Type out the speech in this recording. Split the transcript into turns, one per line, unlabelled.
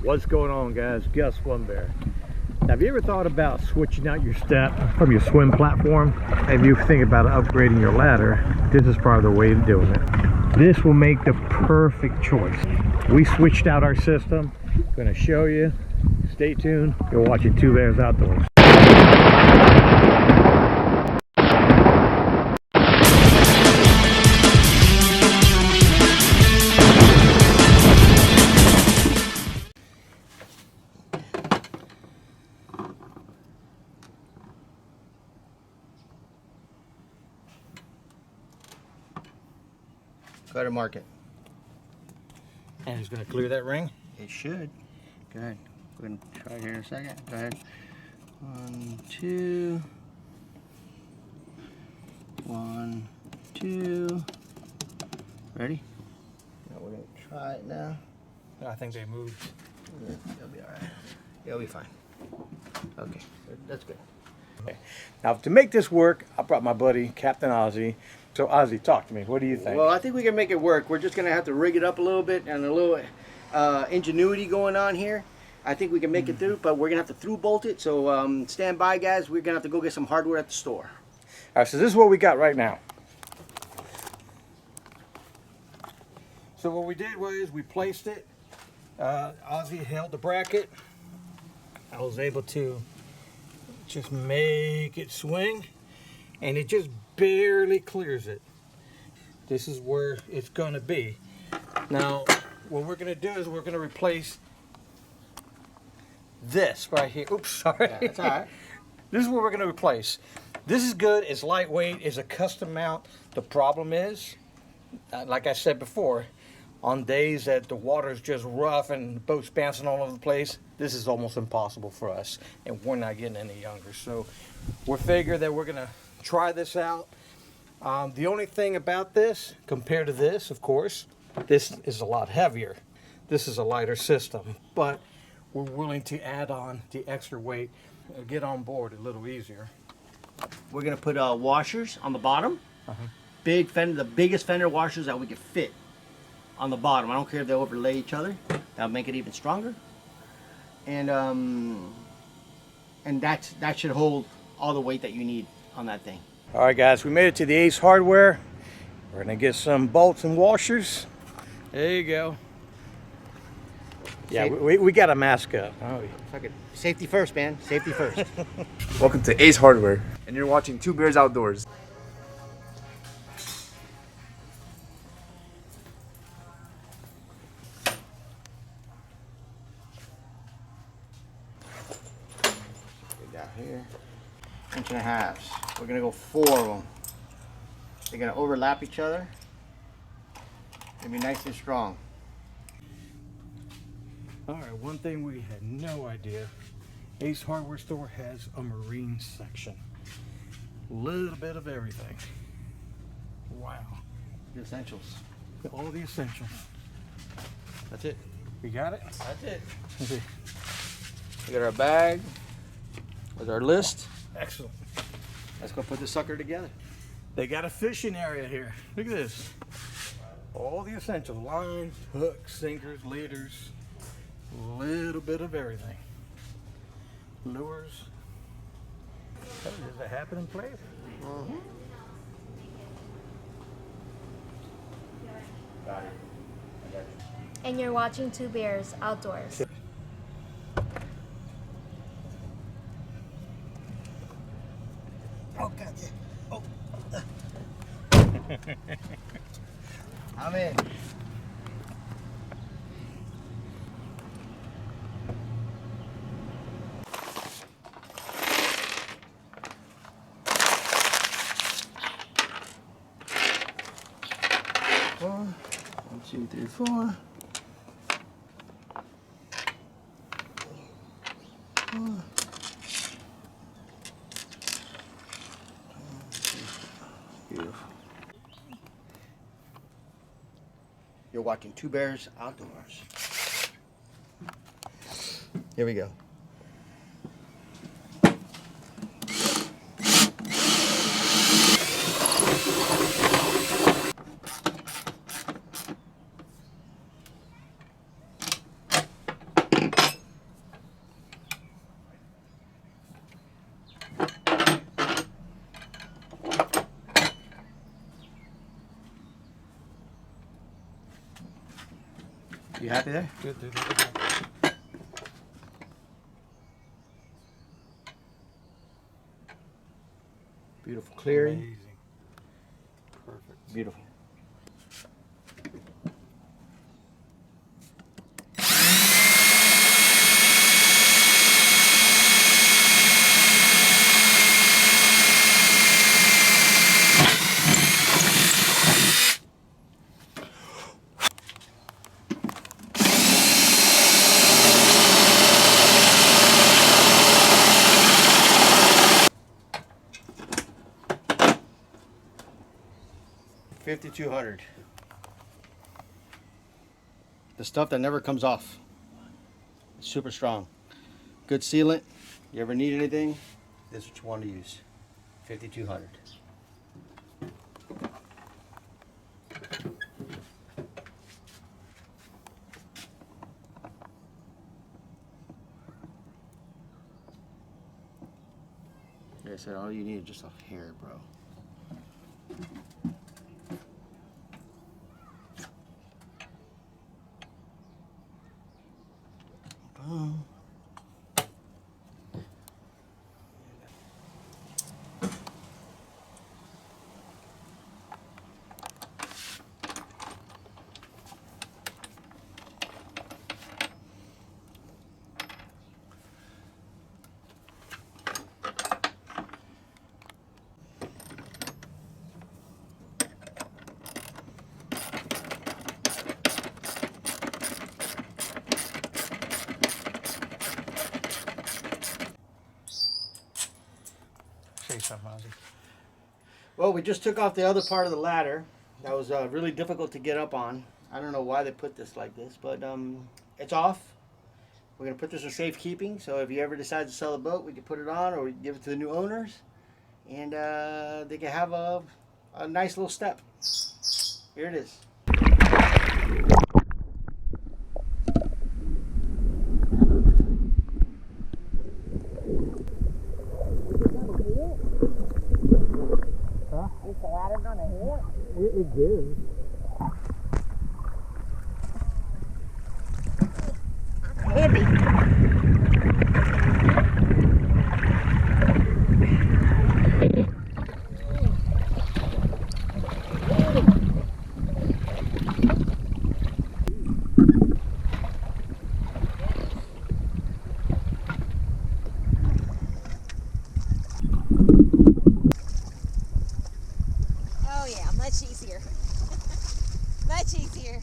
What's going on, guys? Gus Swim Bear. Now, have you ever thought about switching out your step from your swim platform? If you think about upgrading your ladder, this is probably the way of doing it. This will make the perfect choice. We switched out our system. I'm going to show you. Stay tuned. You're watching Two Bears Outdoors.
Go ahead and mark it.
And it's going to clear that ring?
It should. Go ahead. We're going to try here in a second. Go ahead. 1, 2. 1, 2. Ready? Now we're going to try it now.
I think they moved.
Yeah, it'll be alright. It'll be fine. Okay, that's good.
Okay. Now, to make this work, I brought my buddy, Captain Ozzy. So, Ozzy, talk to me. What do you think?
Well, I think we can make it work. We're just going to have to rig it up a little bit and a little ingenuity going on here. I think we can make it through, but we're going to have to through bolt it. So stand by, guys. We're going to have to go get some hardware at the store.
All right, so this is what we got right now. So what we did was we placed it. Ozzy held the bracket. I was able to just make it swing, and it just barely clears it. This is where it's going to be. Now, what we're going to do is we're going to replace this right here. Oops, sorry.
Yeah, that's all right.
This is what we're going to replace. This is good. It's lightweight. It's a custom mount. The problem is, like I said before, on days that the water is just rough and the boat's bouncing all over the place, this is almost impossible for us, and we're not getting any younger. So we figure that we're going to try this out. The only thing about this, compared to this, of course, this is a lot heavier. This is a lighter system, but we're willing to add on the extra weight, get on board a little easier.
We're going to put washers on the bottom. Big fender, the biggest fender washers that we could fit on the bottom. I don't care if they overlay each other. That'll make it even stronger. And that should hold all the weight that you need on that thing.
All right, guys, we made it to the Ace Hardware. We're gonna get some bolts and washers. There you go. Yeah, we got a mask up. Oh,
Safety first, man. Safety first.
Welcome to Ace Hardware, and you're watching Two Bears Outdoors.
Here, 1.5 inches. We're gonna go 4 of them. They're gonna overlap each other. It'll be nice and strong.
all right, one thing we had no idea, Ace Hardware store has a marine section. A little bit of everything. Wow.
The essentials.
All the essentials.
That's it.
We got it?
That's it.
Okay.
We got our bag with our list.
Excellent.
Let's go put this sucker together.
They got a fishing area here. Look at this. All the essentials, lines, hooks, sinkers, leaders, a little bit of everything. Lures. Does it happen in place? Got it. I got you.
And you're watching Two Bears Outdoors.
Oh, God, yeah. Oh. I'm in. Four. 1, 2, 3, 4. 4. Beautiful. You're watching Two Bears Outdoors. Here we go. You happy there?
Good, dude.
Beautiful clearing.
Amazing. Perfect.
Beautiful. $5,200. The stuff that never comes off. It's super strong. Good sealant. You ever need anything, this is what you want to use. $5,200. Like I said, all you need is just a hair, bro. Boom.
Say something, Ozzy.
Well, we just took off the other part of the ladder. That was really difficult to get up on. I don't know why they put this like this, but it's off. We're going to put this in safekeeping, so if you ever decide to sell a boat, we can put it on or we can give it to the new owners. And they can have a nice little step. Here it is.
Is the ladder gonna hit?
It gives.
Heavy. Oh yeah, much easier. Much easier.